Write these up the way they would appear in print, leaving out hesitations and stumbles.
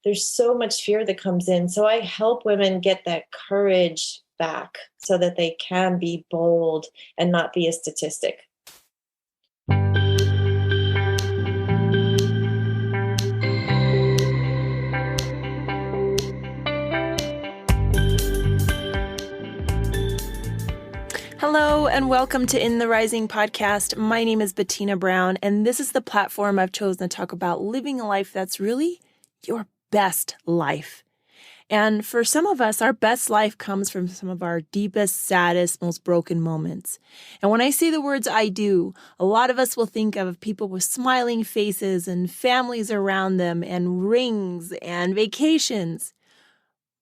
there's so much fear that comes in. So I help women get that courage back so that they can be bold and not be a statistic. Hello and welcome to In the Rising podcast. My name is Bettina Brown, and this is the platform I've chosen to talk about living a life that's really your best life. And for some of us, our best life comes from some of our deepest, saddest, most broken moments. And when I say the words I do, a lot of us will think of people with smiling faces and families around them and rings and vacations.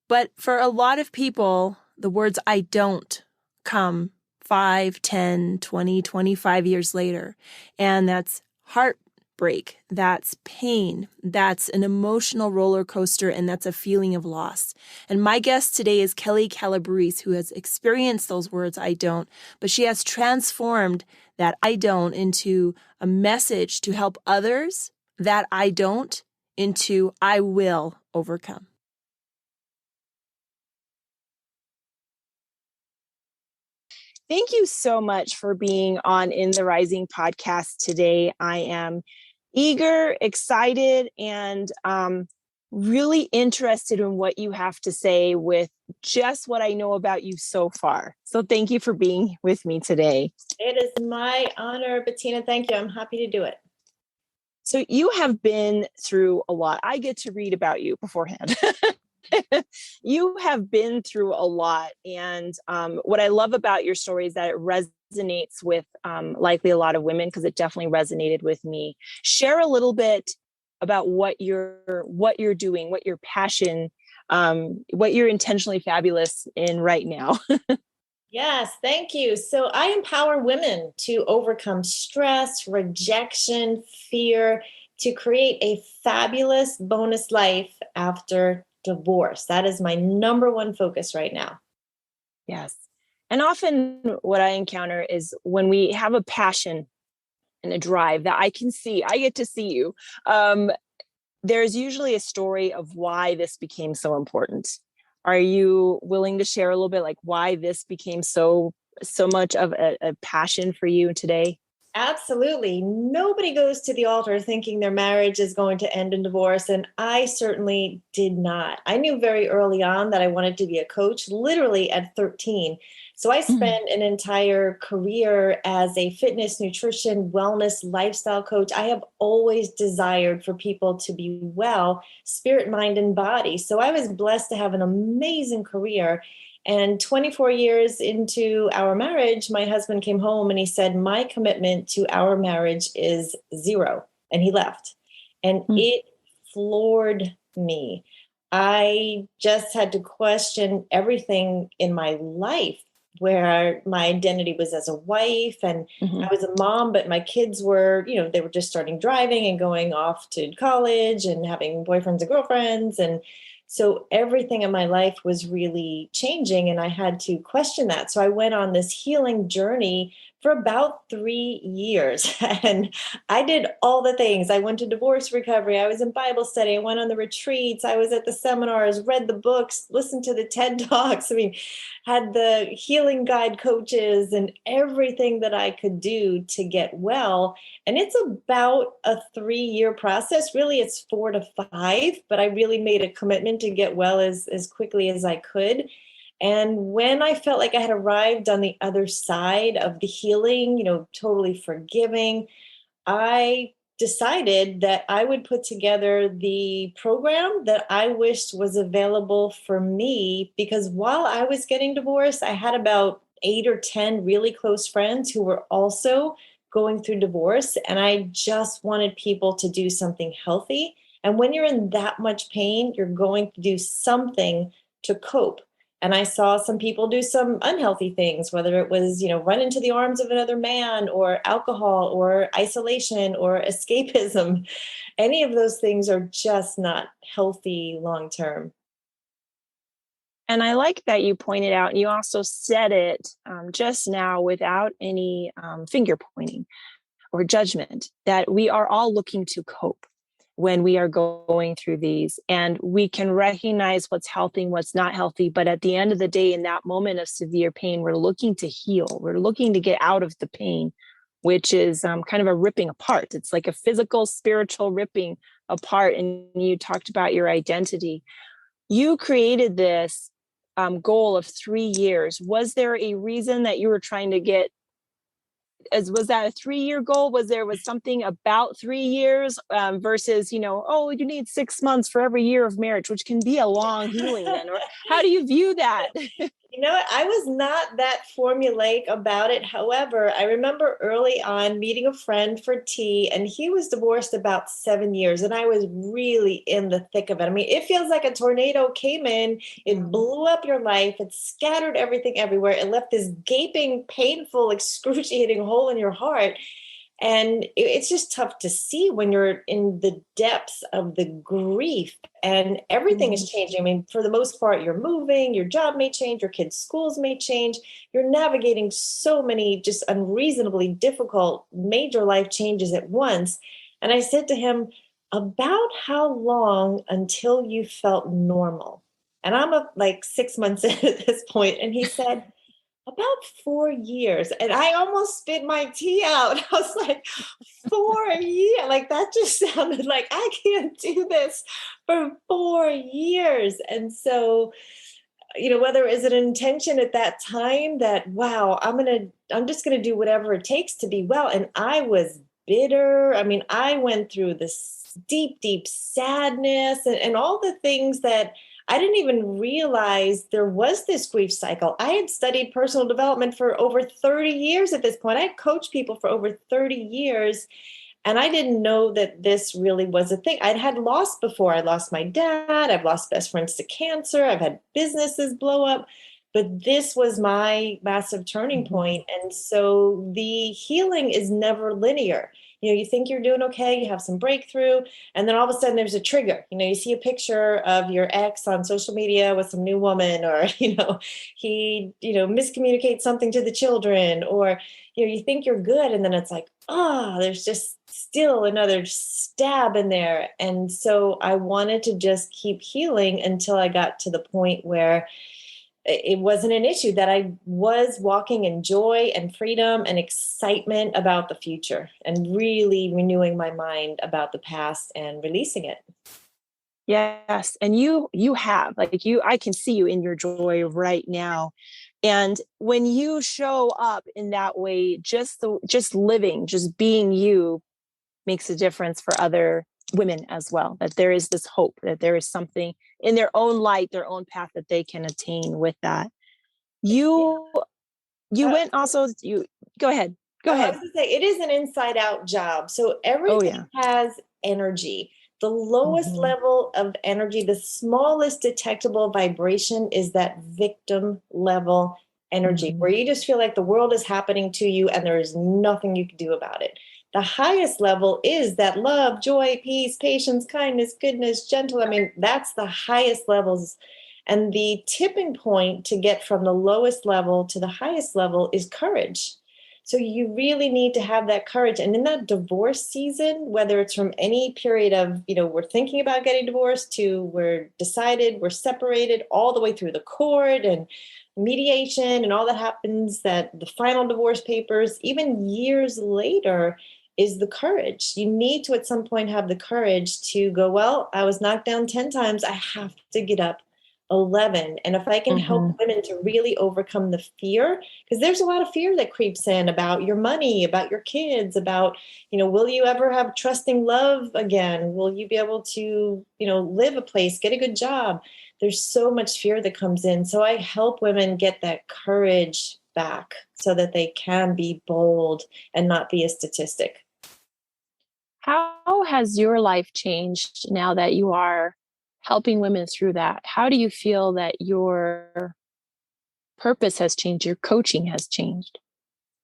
But for a lot of people, the words I don't come 5, 10, 20, 25 years later. And that's heartbreak, that's pain, that's an emotional roller coaster, and that's a feeling of loss. And my guest today is Kelli Calabrese, who has experienced those words, I don't, but she has transformed that I don't into a message to help others, that I don't into I will overcome. Thank you so much for being on In the Rising podcast today. I am eager, excited, and really interested in what you have to say with just what I know about you so far. So thank you for being with me today. It is my honor, Bettina. Thank you. I'm happy to do it. So you have been through a lot. I get to read about you beforehand. You have been through a lot. And what I love about your story is that it resonates with likely a lot of women, because it definitely resonated with me. Share a little bit about what you're doing, what your passion, what you're intentionally fabulous in right now. Yes, thank you. So I empower women to overcome stress, rejection, fear, to create a fabulous bonus life after divorce. That is my number one focus right now. Yes. And often what I encounter is when we have a passion and a drive that I can see, I get to see you. There's usually a story of why this became so important. Are you willing to share a little bit like why this became so much of a passion for you today? Absolutely. Nobody goes to the altar thinking their marriage is going to end in divorce. And I certainly did not. I knew very early on that I wanted to be a coach, literally at 13. So I spent an entire career as a fitness, nutrition, wellness, lifestyle coach. I have always desired for people to be well, spirit, mind, and body. So I was blessed to have an amazing career. And 24 years into our marriage, my husband came home and he said, my commitment to our marriage is 0. And he left. And it floored me. I just had to question everything in my life, where my identity was as a wife and I was a mom, but my kids were, they were just starting driving and going off to college and having boyfriends and girlfriends. And so everything in my life was really changing and I had to question that. So I went on this healing journey for about 3 years and I did all the things. I went to divorce recovery. I was in Bible study. I went on the retreats. I was at the seminars, read the books, listened to the TED Talks. Had the healing guide coaches and everything that I could do to get well. And it's about a 3-year process. Really, it's 4 to 5, but I really made a commitment to get well as quickly as I could. And when I felt like I had arrived on the other side of the healing, totally forgiving, I decided that I would put together the program that I wished was available for me, because while I was getting divorced, I had about 8 or 10 really close friends who were also going through divorce. And I just wanted people to do something healthy. And when you're in that much pain, you're going to do something to cope. And I saw some people do some unhealthy things, whether it was, run into the arms of another man or alcohol or isolation or escapism. Any of those things are just not healthy long term. And I like that you pointed out, and you also said it just now without any finger pointing or judgment, that we are all looking to cope. when we are going through these, and we can recognize what's healthy and what's not healthy. But at the end of the day, in that moment of severe pain, we're looking to heal. We're looking to get out of the pain, which is kind of a ripping apart. It's like a physical, spiritual ripping apart. And you talked about your identity. You created this goal of 3 years. Was there a reason that you were trying to get, was that a 3-year goal? Was something about 3 years versus, oh, you need 6 months for every year of marriage, which can be a long healing then? Or how do you view that? You know what? I was not that formulaic about it. However, I remember early on meeting a friend for tea, and he was divorced about 7 years, and I was really in the thick of it. I mean, it feels like a tornado came in, it blew up your life, it scattered everything everywhere, it left this gaping, painful, excruciating hole in your heart. And it's just tough to see when you're in the depths of the grief, and everything is changing. I mean, for the most part, you're moving, your job may change, your kids' schools may change. You're navigating so many just unreasonably difficult major life changes at once. And I said to him, about how long until you felt normal? And I'm like 6 months in at this point. And he said, about 4 years. And I almost spit my tea out. I was like, 4 years? Like, that just sounded like I can't do this for 4 years. And so, whether is it an intention at that time that, wow, I'm just gonna do whatever it takes to be well. And I was bitter. I mean, I went through this deep, deep sadness and all the things that I didn't even realize there was this grief cycle. I had studied personal development for over 30 years at this point. I had coached people for over 30 years. And I didn't know that this really was a thing. I'd had loss before. I lost my dad. I've lost best friends to cancer. I've had businesses blow up. But this was my massive turning point. And so the healing is never linear. You think you're doing okay, you have some breakthrough, and then all of a sudden there's a trigger. You see a picture of your ex on social media with some new woman, or, he, miscommunicates something to the children, or, you think you're good. And then it's like, there's just still another stab in there. And so I wanted to just keep healing until I got to the point where it wasn't an issue, that I was walking in joy and freedom and excitement about the future, and really renewing my mind about the past and releasing it. Yes. And you have, I can see you in your joy right now. And when you show up in that way, just living, just being you makes a difference for other women as well, that there is this hope, that there is something in their own light, their own path that they can attain with that. You went also, you go ahead. I was going to say, it is an inside out job. So everything has energy. The lowest level of energy, the smallest detectable vibration, is that victim level energy, where you just feel like the world is happening to you and there is nothing you can do about it. The highest level is that love, joy, peace, patience, kindness, goodness, gentle. I mean, that's the highest levels. And the tipping point to get from the lowest level to the highest level is courage. So you really need to have that courage. And in that divorce season, whether it's from any period of, we're thinking about getting divorced, to we're decided, we're separated, all the way through the court and mediation and all that happens, that the final divorce papers, even years later, is the courage. You need to at some point have the courage to go, well, I was knocked down 10 times. I have to get up 11. And if I can help women to really overcome the fear, because there's a lot of fear that creeps in about your money, about your kids, about, will you ever have trusting love again? Will you be able to, live a place, get a good job? There's so much fear that comes in. So I help women get that courage back so that they can be bold and not be a statistic. How has your life changed now that you are helping women through that? How do you feel that your purpose has changed, your coaching has changed?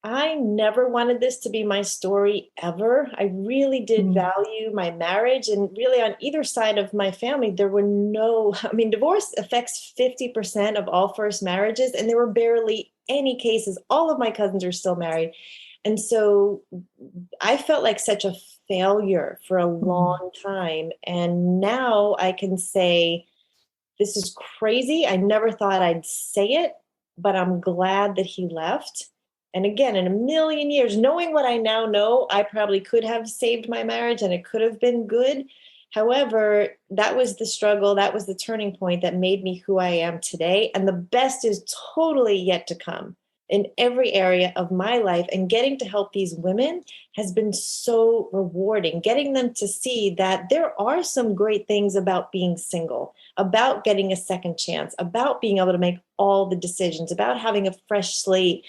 I never wanted this to be my story ever. I really did value my marriage, and really on either side of my family, there were divorce affects 50% of all first marriages, and there were barely any cases. All of my cousins are still married. And so I felt like such a failure for a Mm. long time. And now I can say, this is crazy. I never thought I'd say it, but I'm glad that he left. And again, in a million years, knowing what I now know, I probably could have saved my marriage and it could have been good. However, that was the struggle. That was the turning point that made me who I am today. And the best is totally yet to come in every area of my life. And getting to help these women has been so rewarding, getting them to see that there are some great things about being single, about getting a second chance, about being able to make all the decisions, about having a fresh slate.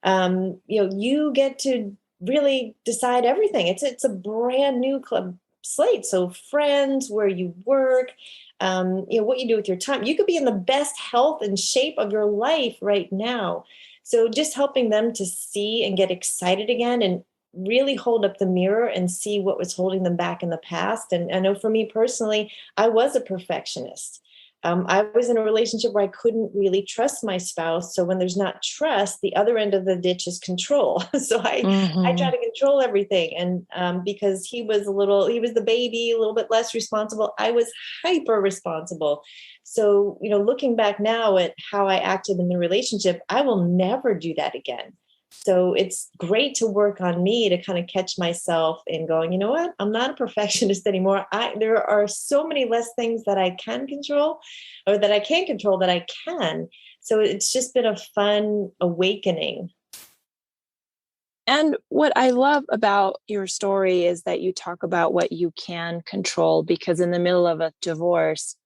You get to really decide everything. It's a brand new club slate. So friends, where you work, what you do with your time. You could be in the best health and shape of your life right now. So just helping them to see and get excited again and really hold up the mirror and see what was holding them back in the past. And I know for me personally, I was a perfectionist. I was in a relationship where I couldn't really trust my spouse. So when there's not trust, the other end of the ditch is control. So I try Hmm. to control everything. And because he was the baby, a little bit less responsible, I was hyper responsible. So, looking back now at how I acted in the relationship, I will never do that again. So it's great to work on me to kind of catch myself in going, you know what? I'm not a perfectionist anymore. There are so many less things that I can control or that I can't control that I can. So it's just been a fun awakening. And what I love about your story is that you talk about what you can control, because in the middle of a divorce,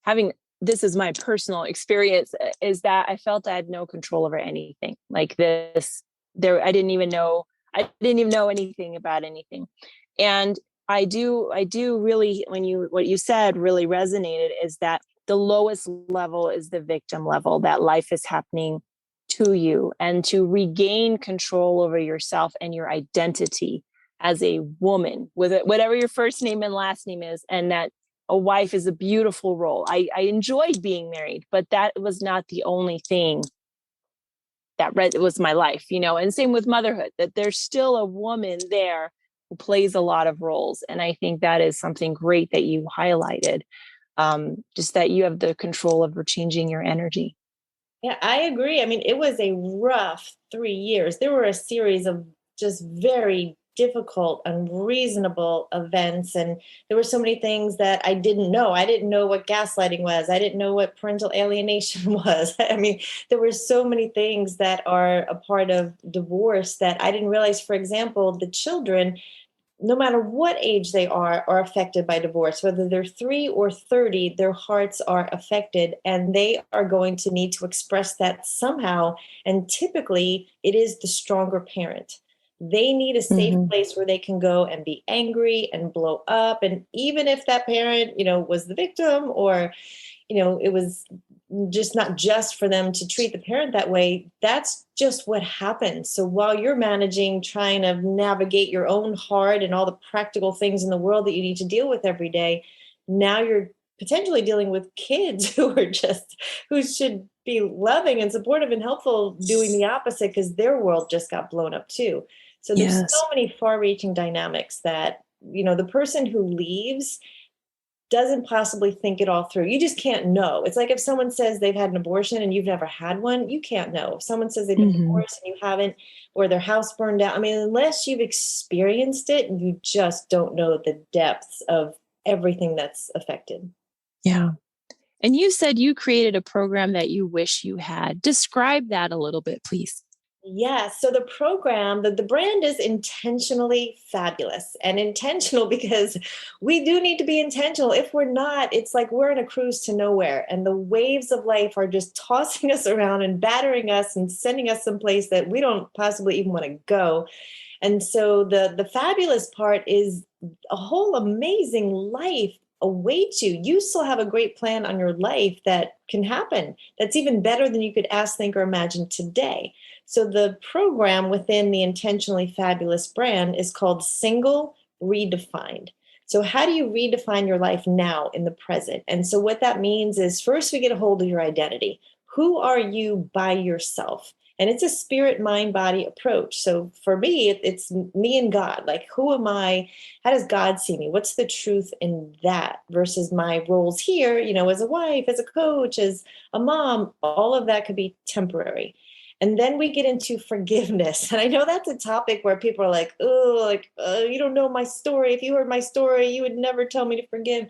having this is my personal experience, is that I felt I had no control over anything like this. I didn't even know anything about anything. And I do really, what you said really resonated, is that the lowest level is the victim level, that life is happening to you, and to regain control over yourself and your identity as a woman, with it, whatever your first name and last name is, and that a wife is a beautiful role. I enjoyed being married, but that was not the only thing that was my life, and same with motherhood, that there's still a woman there who plays a lot of roles. And I think that is something great that you highlighted, just that you have the control over changing your energy. Yeah, I agree. I mean, it was a rough 3 years. There were a series of just very difficult, unreasonable events. And there were so many things that I didn't know. I didn't know what gaslighting was. I didn't know what parental alienation was. I mean, there were so many things that are a part of divorce that I didn't realize. For example, the children, no matter what age they are affected by divorce, whether they're 3 or 30, their hearts are affected and they are going to need to express that somehow. And typically, it is the stronger parent. They need a safe Mm-hmm. place where they can go and be angry and blow up. And even if that parent, was the victim, or it was just not just for them to treat the parent that way. That's just what happens. So while you're managing, trying to navigate your own heart and all the practical things in the world that you need to deal with every day, now you're potentially dealing with kids who should be loving and supportive and helpful, doing the opposite because their world just got blown up too. So there's so Yes. many far-reaching dynamics that, the person who leaves doesn't possibly think it all through. You just can't know. It's like if someone says they've had an abortion and you've never had one, you can't know. If someone says they've been Mm-hmm. divorced and you haven't, or their house burned down, I mean, unless you've experienced it, you just don't know the depths of everything that's affected. Yeah. And you said you created a program that you wish you had. Describe that a little bit, please. Yes. So the program, the brand is intentionally fabulous, and intentional because we do need to be intentional. If we're not, it's like we're in a cruise to nowhere and the waves of life are just tossing us around and battering us and sending us someplace that we don't possibly even want to go. And so the fabulous part is a whole amazing life awaits you. You still have a great plan on your life that can happen. That's even better than you could ask, think, or imagine today. So the program within the Intentionally Fabulous brand is called Single Redefined. So how do you redefine your life now in the present? And so what that means is first we get a hold of your identity. Who are you by yourself? And it's a spirit, mind, body approach. So for me, it's me and God. Like, who am I? How does God see me? What's the truth in that versus my roles here, as a wife, as a coach, as a mom? All of that could be temporary. And then we get into forgiveness. And I know that's a topic where people are like, oh, you don't know my story. If you heard my story, you would never tell me to forgive.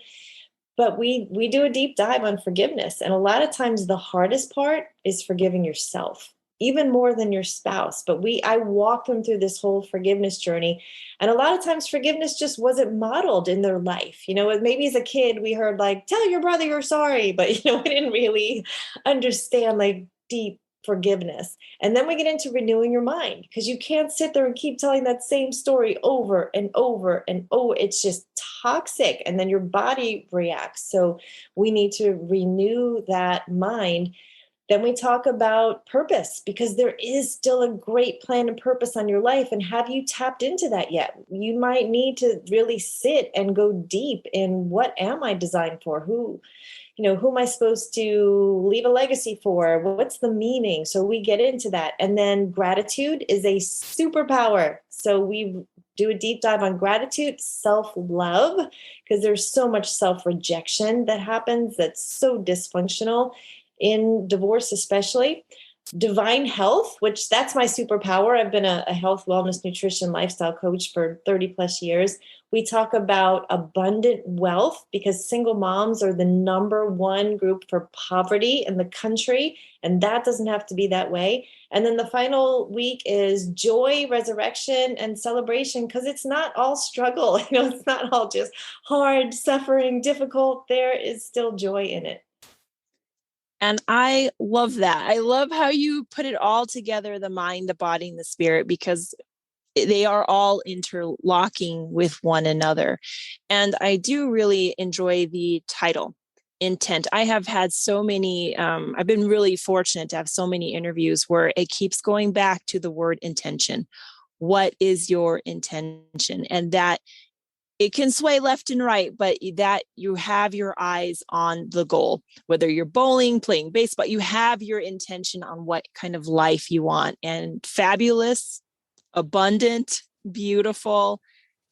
But we do a deep dive on forgiveness. And a lot of times the hardest part is forgiving yourself, even more than your spouse. But I walk them through this whole forgiveness journey. And a lot of times forgiveness just wasn't modeled in their life. Maybe as a kid, we heard like, tell your brother you're sorry, but we didn't really understand like deep forgiveness. And then we get into renewing your mind, because you can't sit there and keep telling that same story over and over and over. It's just toxic. And then your body reacts. So we need to renew that mind. Then we talk about purpose, because there is still a great plan and purpose on your life. And have you tapped into that yet? You might need to really sit and go deep in, what am I designed for? Who am I supposed to leave a legacy for? What's the meaning? So we get into that. And then gratitude is a superpower. So we do a deep dive on gratitude, self-love, because there's so much self-rejection that happens that's so dysfunctional in divorce, especially. Divine health, which that's my superpower. I've been a health, wellness, nutrition, lifestyle coach for 30 plus years. We talk about abundant wealth, because single moms are the number one group for poverty in the country. And that doesn't have to be that way. And then the final week is joy, resurrection, and celebration, because it's not all struggle. It's not all just hard, suffering, difficult. There is still joy in it. And I love that. I love how you put it all together, the mind, the body, and the spirit, because they are all interlocking with one another. And I do really enjoy the title, Intent. I have had so many, I've been really fortunate to have so many interviews where it keeps going back to the word intention. What is your intention? And that it can sway left and right, but that you have your eyes on the goal, whether you're bowling, playing baseball, you have your intention on what kind of life you want. And fabulous, abundant, beautiful,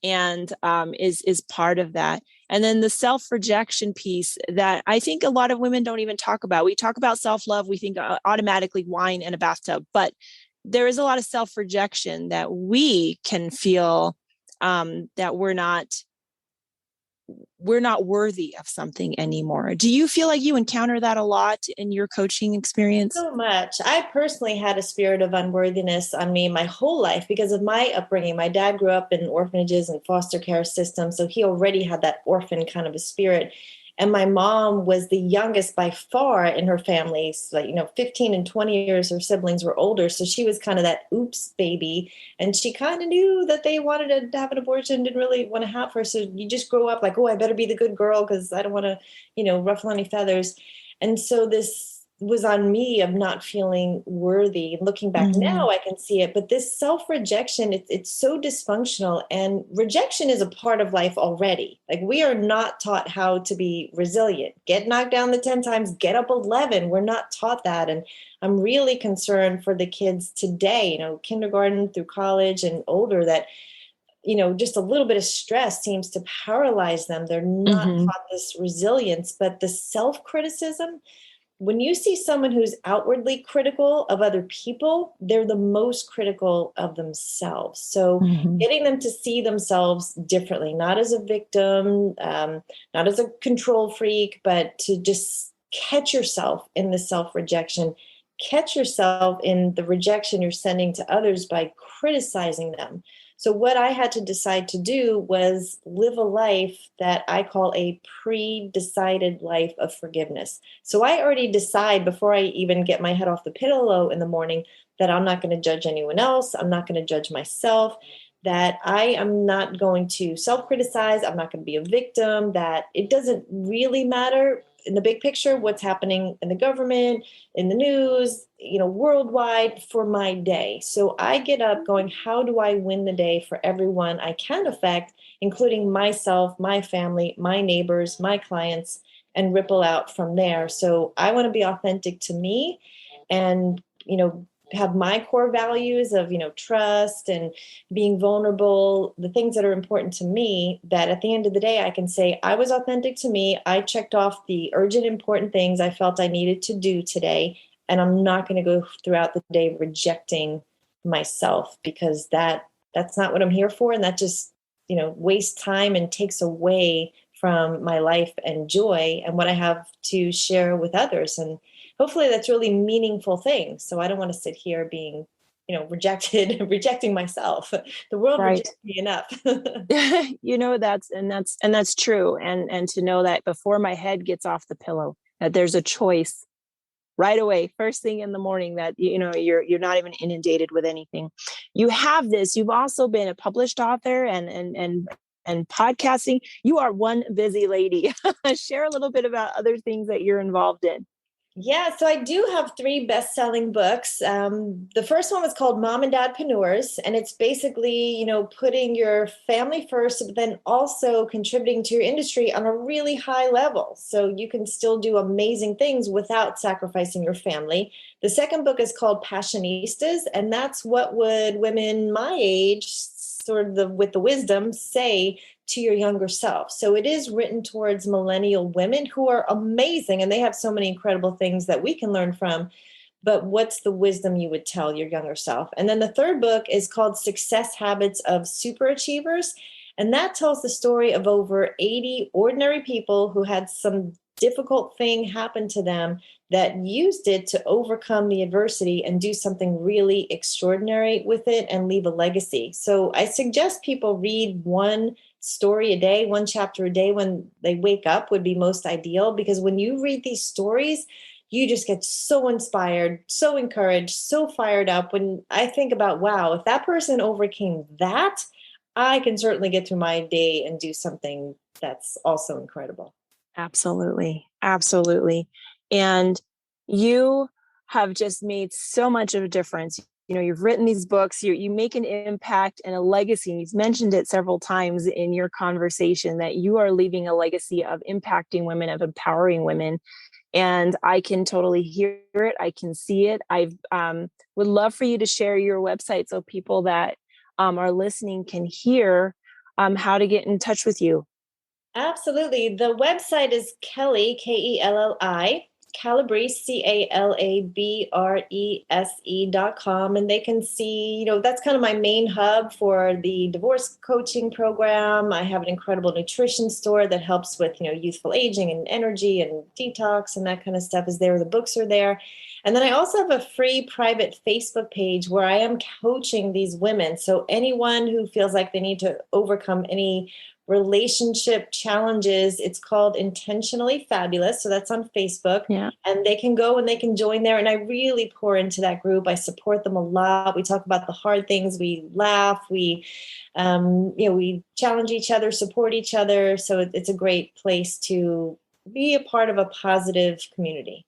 and is part of that. And then the self-rejection piece that I think a lot of women don't even talk about. We talk about self-love, we think automatically wine and a bathtub, but there is a lot of self-rejection that we can feel, that we're not worthy of something anymore. Do you feel like you encounter that a lot in your coaching experience? So much. I personally had a spirit of unworthiness on me my whole life because of my upbringing. My dad grew up in orphanages and foster care systems, so he already had that orphan kind of a spirit. And my mom was the youngest by far in her family. So, 15 and 20 years, her siblings were older. So she was kind of that oops baby. And she kind of knew that they wanted to have an abortion, didn't really want to have her. So you just grow up like, oh, I better be the good girl because I don't want to, ruffle any feathers. And so this was on me of not feeling worthy. Looking back now, I can see it. But this self-rejection, it's so dysfunctional. And rejection is a part of life already. Like, we are not taught how to be resilient. Get knocked down the 10 times, get up 11. We're not taught that. And I'm really concerned for the kids today, kindergarten through college and older, that just a little bit of stress seems to paralyze them. They're not taught this resilience, but the self-criticism. When you see someone who's outwardly critical of other people, they're the most critical of themselves. So getting them to see themselves differently, not as a victim, not as a control freak, but to just catch yourself in the self-rejection, catch yourself in the rejection you're sending to others by criticizing them. So what I had to decide to do was live a life that I call a pre-decided life of forgiveness. So I already decide before I even get my head off the pillow in the morning that I'm not going to judge anyone else. I'm not going to judge myself, that I am not going to self-criticize. I'm not going to be a victim, that it doesn't really matter in the big picture what's happening in the government, in the news, worldwide for my day. So I get up going, how do I win the day for everyone I can affect, including myself, my family, my neighbors, my clients, and ripple out from there. So I want to be authentic to me and, have my core values of, trust and being vulnerable, the things that are important to me, that at the end of the day, I can say I was authentic to me. I checked off the urgent, important things I felt I needed to do today. And I'm not going to go throughout the day rejecting myself, because that's not what I'm here for. And that just, wastes time and takes away from my life and joy and what I have to share with others. And hopefully that's really meaningful things. So I don't want to sit here being, rejecting myself. The world Right. rejects me enough. That's true. And to know that before my head gets off the pillow, that there's a choice right away, first thing in the morning, that you're not even inundated with anything. You've also been a published author and podcasting. You are one busy lady. Share a little bit about other things that you're involved in. Yeah, so I do have 3 best-selling books. The first one was called Mom and Dadpreneurs, and it's basically, putting your family first, but then also contributing to your industry on a really high level. So you can still do amazing things without sacrificing your family. The second book is called Passionistas, and that's what would women my age, sort of with the wisdom, say to your younger self. So it is written towards millennial women who are amazing, and they have so many incredible things that we can learn from. But what's the wisdom you would tell your younger self? And then the third book is called Success Habits of Superachievers. And that tells the story of over 80 ordinary people who had some difficult thing happen to them that used it to overcome the adversity and do something really extraordinary with it and leave a legacy. So I suggest people read one story a day, one chapter a day when they wake up would be most ideal, because when you read these stories, you just get so inspired, so encouraged, so fired up. When I think about, wow, if that person overcame that, I can certainly get through my day and do something that's also incredible. Absolutely. Absolutely. And you have just made so much of a difference. You've written these books, you make an impact and a legacy. You've mentioned it several times in your conversation that you are leaving a legacy of impacting women, of empowering women. And I can totally hear it. I can see it. I would love for you to share your website so people that are listening can hear how to get in touch with you. Absolutely. The website is Kelli, Kelli, Calabrese, Calabrese.com. And they can see, that's kind of my main hub for the divorce coaching program. I have an incredible nutrition store that helps with, youthful aging and energy and detox, and that kind of stuff is there. The books are there. And then I also have a free private Facebook page where I am coaching these women. So anyone who feels like they need to overcome any relationship challenges, it's called Intentionally Fabulous. So that's on Facebook. Yeah. And they can go and they can join there. And I really pour into that group. I support them a lot. We talk about the hard things. We laugh. We challenge each other, support each other. So it's a great place to be a part of a positive community.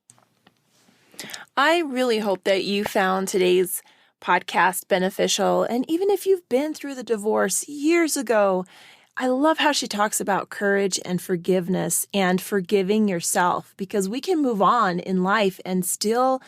I really hope that you found today's podcast beneficial. And even if you've been through the divorce years ago, I love how she talks about courage and forgiveness and forgiving yourself, because we can move on in life and still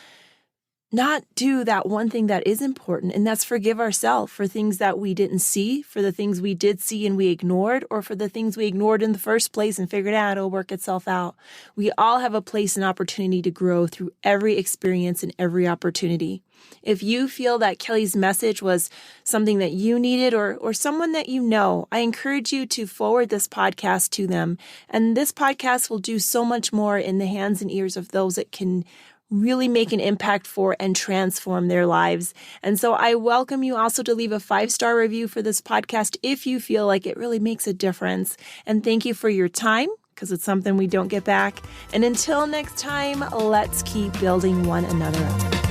not do that one thing that is important, and that's forgive ourselves for things that we didn't see, for the things we did see and we ignored, or for the things we ignored in the first place and figured out it'll work itself out. We all have a place and opportunity to grow through every experience and every opportunity. If you feel that Kelli's message was something that you needed or someone that you know, I encourage you to forward this podcast to them. And this podcast will do so much more in the hands and ears of those that can really make an impact for and transform their lives. And so I welcome you also to leave a 5-star review for this podcast if you feel like it really makes a difference. And thank you for your time, because it's something we don't get back. And until next time, let's keep building one another up.